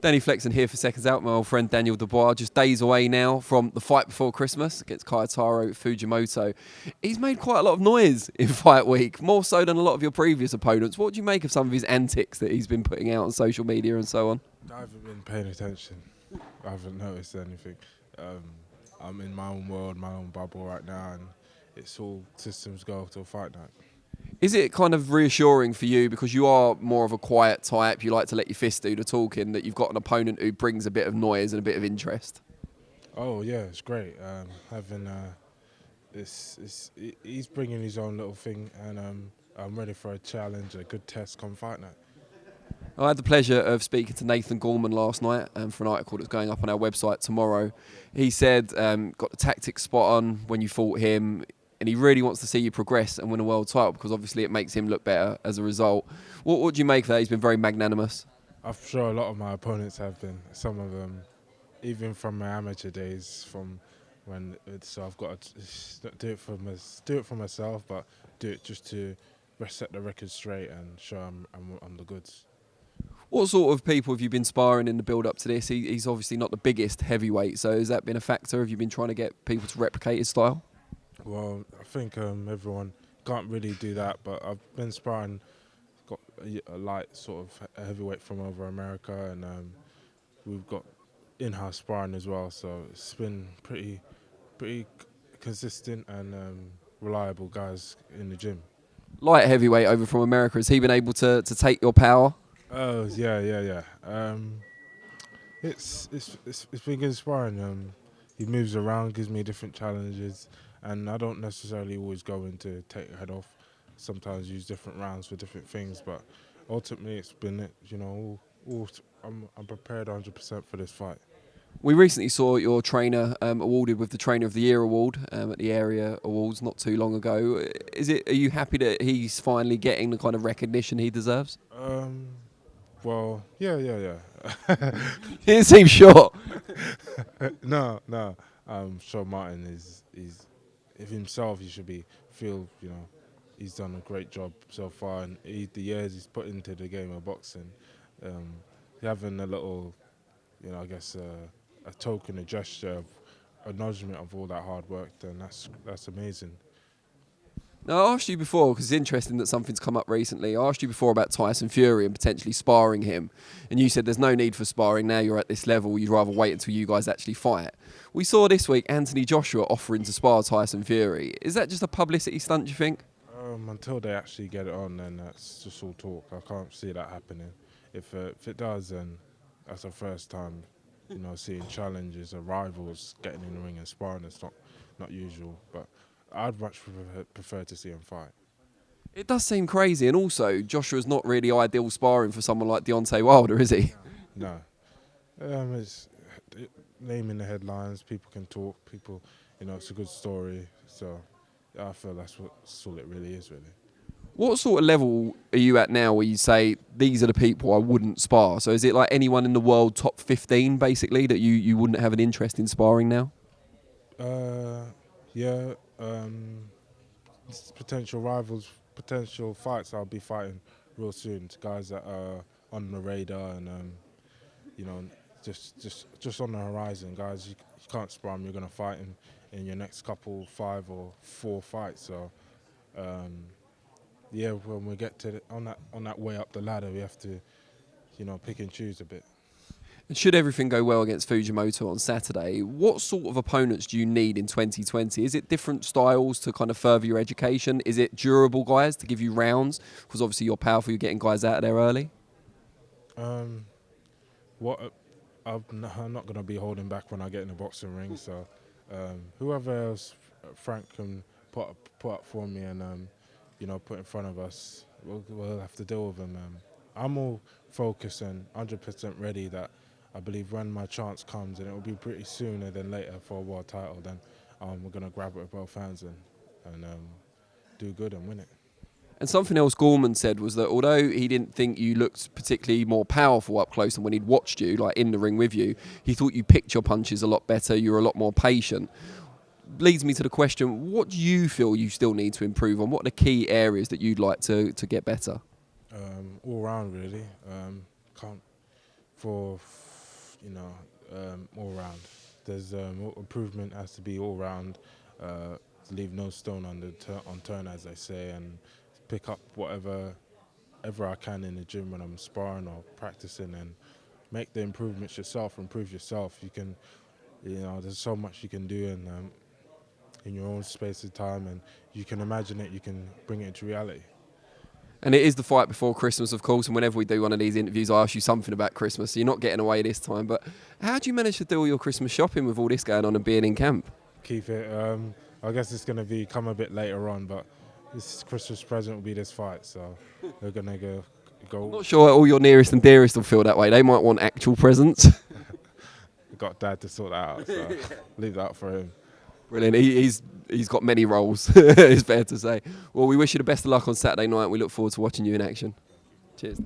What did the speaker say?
Danny Flexen here for Seconds Out, my old friend Daniel Dubois, just days away now from the fight before Christmas against Kyotaro Fujimoto. He's made quite a lot of noise in fight week, more so than a lot of your previous opponents. What do you make of some of his antics that he's been putting out on social media and so on? I haven't been paying attention. I haven't noticed anything. I'm in my own world, my own bubble right now, and it's all systems go to a fight night. Is it kind of reassuring for you, because you are more of a quiet type, you like to let your fist do the talking, that you've got an opponent who brings a bit of noise and a bit of interest? Oh yeah, it's great. Having he's bringing his own little thing, and I'm ready for a challenge, a good test come fight night. I had the pleasure of speaking to Nathan Gorman last night for an article that's going up on our website tomorrow. He said, got the tactics spot on when you fought him, and he really wants to see you progress and win a world title because obviously it makes him look better as a result. What do you make of that? He's been very magnanimous. I'm sure a lot of my opponents have been. Some of them, even from my amateur days, from when. So I've got to do it for myself, but do it just to set the record straight and show I'm the goods. What sort of people have you been sparring in the build-up to this? He's obviously not the biggest heavyweight, so has that been a factor? Have you been trying to get people to replicate his style? Well, I think everyone can't really do that, but I've been sparring, got a light sort of heavyweight from over America, and we've got in-house sparring as well, so it's been pretty consistent and reliable guys in the gym. Light heavyweight over from America, has he been able to take your power? Oh yeah. It's been good sparring. He moves around, gives me different challenges, and I don't necessarily always go in to take a head off. Sometimes use different rounds for different things, but ultimately it's been it. You know, I'm prepared 100% for this fight. We recently saw your trainer awarded with the Trainer of the Year award at the area awards not too long ago. Are you happy that he's finally getting the kind of recognition he deserves? Well, yeah. You didn't seem sure. No. Sure Martin is himself. He should feel he's done a great job so far, and the years he's put into the game of boxing, having a little, I guess a token, a gesture of acknowledgement of all that hard work, then that's amazing. Now, I asked you before, because it's interesting that something's come up recently. I asked you before about Tyson Fury and potentially sparring him, and you said there's no need for sparring now. You're at this level. You'd rather wait until you guys actually fight. We saw this week Anthony Joshua offering to spar Tyson Fury. Is that just a publicity stunt, do you think? Until they actually get it on, then that's just all talk. I can't see that happening. If it does, then that's the first time, seeing challenges or rivals getting in the ring and sparring. It's not usual, but I'd much prefer to see him fight. It does seem crazy, and also Joshua's not really ideal sparring for someone like Deontay Wilder, is he? No. It's name in the headlines. People can talk. People, it's a good story. So I feel that's all it really is, really. What sort of level are you at now where you say, these are the people I wouldn't spar? So is it like anyone in the world top 15, basically, that you wouldn't have an interest in sparring now? Yeah. Potential rivals, potential fights I'll be fighting real soon. It's guys that are on the radar and, just on the horizon. Guys, you can't spar them. You're going to fight in your next couple, 5 or 4 fights. So, when we get to on that way up the ladder, we have to, pick and choose a bit. And should everything go well against Fujimoto on Saturday, what sort of opponents do you need in 2020? Is it different styles to kind of further your education? Is it durable guys to give you rounds? Because obviously you're powerful, you're getting guys out of there early. I'm not going to be holding back when I get in the boxing ring. So whoever else Frank can put up for me and put in front of us, we'll have to deal with them. I'm all focused and 100% ready that I believe when my chance comes, and it will be pretty sooner than later for a world title, then we're going to grab it with both hands and do good and win it. And something else Gorman said was that although he didn't think you looked particularly more powerful up close than when he'd watched you, like in the ring with you, he thought you picked your punches a lot better, you were a lot more patient. Leads me to the question, what do you feel you still need to improve on? What are the key areas that you'd like to get better? All round, really. all round. There's improvement has to be all round. Leave no stone unturned, as they say, and pick up whatever I can in the gym when I'm sparring or practicing, and make the improvements yourself. Improve yourself. You can, there's so much you can do in your own space of time, and you can imagine it. You can bring it into reality. And it is the fight before Christmas, of course, and whenever we do one of these interviews, I ask you something about Christmas, so you're not getting away this time. But how do you manage to do all your Christmas shopping with all this going on and being in camp? Keep it. I guess it's going to come a bit later on, but this Christmas present will be this fight, so we're going to go. I'm not sure all your nearest and dearest will feel that way. They might want actual presents. Got Dad to sort that out, so leave that for him. Brilliant. He's got many roles, it's fair to say. Well, we wish you the best of luck on Saturday night. We look forward to watching you in action. Cheers.